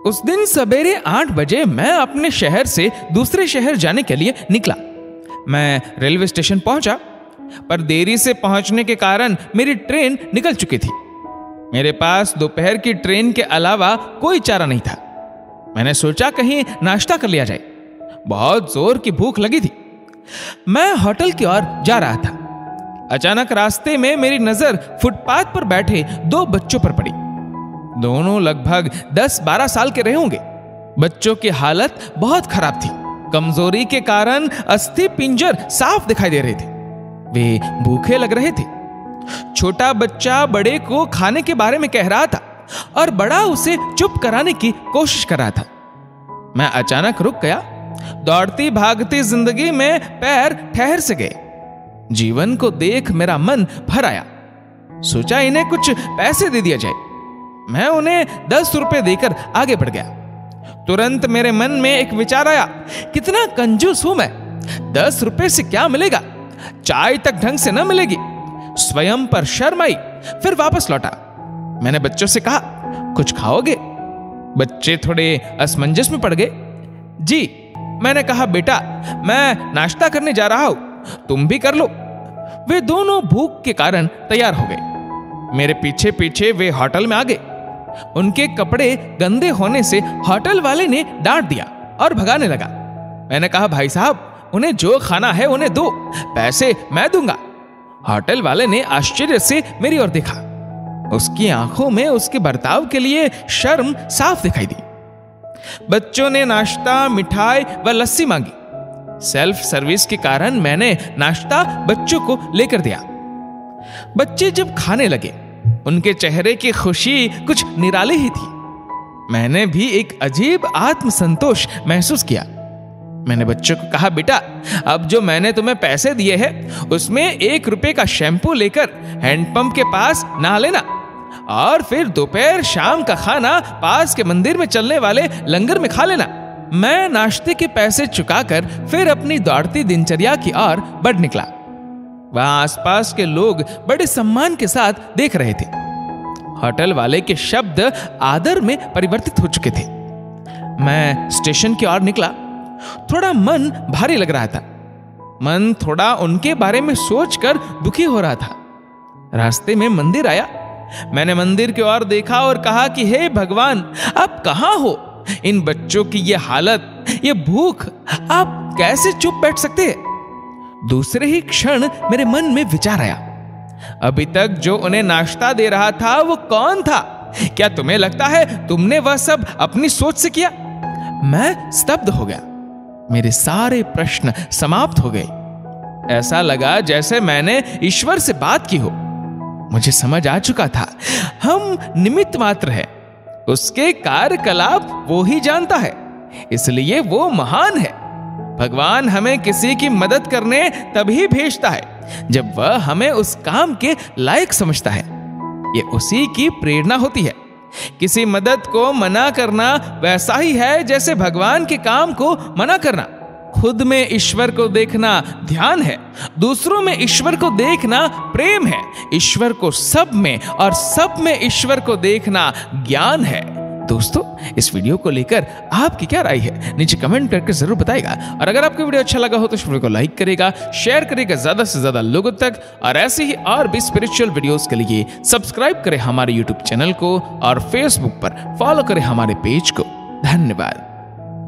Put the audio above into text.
उस दिन सवेरे 8 बजे मैं अपने शहर से दूसरे शहर जाने के लिए निकला। मैं रेलवे स्टेशन पहुंचा, पर देरी से पहुंचने के कारण मेरी ट्रेन निकल चुकी थी। मेरे पास दोपहर की ट्रेन के अलावा कोई चारा नहीं था। मैंने सोचा कहीं नाश्ता कर लिया जाए। बहुत जोर की भूख लगी थी। मैं होटल की ओर जा रहा था। अचानक रास्ते में मेरी नजर फुटपाथ पर बैठे 2 बच्चों पर पड़ी। दोनों लगभग 10-12 साल के रहे होंगे। बच्चों की हालत बहुत खराब थी। कमजोरी के कारण अस्थि पिंजर साफ दिखाई दे रहे थे। वे भूखे लग रहे थे। छोटा बच्चा बड़े को खाने के बारे में कह रहा था और बड़ा उसे चुप कराने की कोशिश कर रहा था। मैं अचानक रुक गया। दौड़ती भागती जिंदगी में पैर ठहर से गए। जीवन को देख मेरा मन भर आया। सोचा इन्हें कुछ पैसे दे दिया जाए। मैं उन्हें 10 रुपए देकर आगे बढ़ गया। तुरंत मेरे मन में एक विचार आया, कितना कंजूस हूं मैं। 10 रुपए से क्या मिलेगा? चाय तक ढंग से न मिलेगी। स्वयं पर शर्म आई। फिर वापस लौटा। मैंने बच्चों से कहा, कुछ खाओगे? बच्चे थोड़े असमंजस में पड़ गए। जी, मैंने कहा, बेटा मैं नाश्ता करने जा रहा हूं, तुम भी कर लो। वे दोनों भूख के कारण तैयार हो गए। मेरे पीछे पीछे वे होटल में आ गए। उनके कपड़े गंदे होने से होटल वाले ने डांट दिया और भगाने लगा। मैंने कहा, भाई साहब उन्हें जो खाना है उन्हें दो, पैसे मैं दूंगा। होटल वाले ने आश्चर्य से मेरी ओर देखा। उसकी आंखों में उसके बर्ताव के लिए शर्म साफ दिखाई दी। बच्चों ने नाश्ता, मिठाई व लस्सी मांगी। सेल्फ सर्विस के कारण मैंने नाश्ता बच्चों को लेकर दिया। बच्चे जब खाने लगे, उनके चेहरे की खुशी कुछ निराली ही थी। मैंने भी एक अजीब आत्मसंतोष महसूस किया। मैंने बच्चों को कहा, बेटा अब जो मैंने तुम्हें पैसे दिए हैं उसमें 1 रुपए का शैम्पू लेकर हैंडपंप के पास नहा लेना और फिर दोपहर शाम का खाना पास के मंदिर में चलने वाले लंगर में खा लेना। मैं नाश्ते के पैसे चुकाकर फिर अपनी दौड़ती दिनचर्या की ओर बढ़ निकला। वहां आसपास के लोग बड़े सम्मान के साथ देख रहे थे। होटल वाले के शब्द आदर में परिवर्तित हो चुके थे। मैं स्टेशन की ओर निकला। थोड़ा मन भारी लग रहा था। मन थोड़ा उनके बारे में सोचकर दुखी हो रहा था। रास्ते में मंदिर आया। मैंने मंदिर की ओर देखा और कहा कि हे भगवान, आप कहां हो? इन बच्चों की ये हालत, ये भूख, आप कैसे चुप बैठ सकते हैं? दूसरे ही क्षण मेरे मन में विचार आया, अभी तक जो उन्हें नाश्ता दे रहा था वो कौन था? क्या तुम्हें लगता है तुमने वह सब अपनी सोच से किया? मैं स्तब्ध हो गया। मेरे सारे प्रश्न समाप्त हो गए। ऐसा लगा जैसे मैंने ईश्वर से बात की हो। मुझे समझ आ चुका था, हम निमित्त मात्र हैं। उसके कार्यकलाप वो ही जानता है, इसलिए वो महान है। भगवान हमें किसी की मदद करने तभी भेजता है जब वह हमें उस काम के लायक समझता है। ये उसी की प्रेरणा होती है। किसी मदद को मना करना वैसा ही है जैसे भगवान के काम को मना करना। खुद में ईश्वर को देखना ध्यान है, दूसरों में ईश्वर को देखना प्रेम है, ईश्वर को सब में और सब में ईश्वर को देखना ज्ञान है। दोस्तों, इस वीडियो को लेकर आपकी क्या राय है नीचे कमेंट करके जरूर बताइएगा। और अगर आपको वीडियो अच्छा लगा हो तो इस वीडियो को लाइक करेगा, शेयर करेगा ज्यादा से ज्यादा लोगों तक। और ऐसे ही और भी स्पिरिचुअल वीडियोस के लिए सब्सक्राइब करें हमारे यूट्यूब चैनल को और फेसबुक पर फॉलो करें हमारे पेज को। धन्यवाद।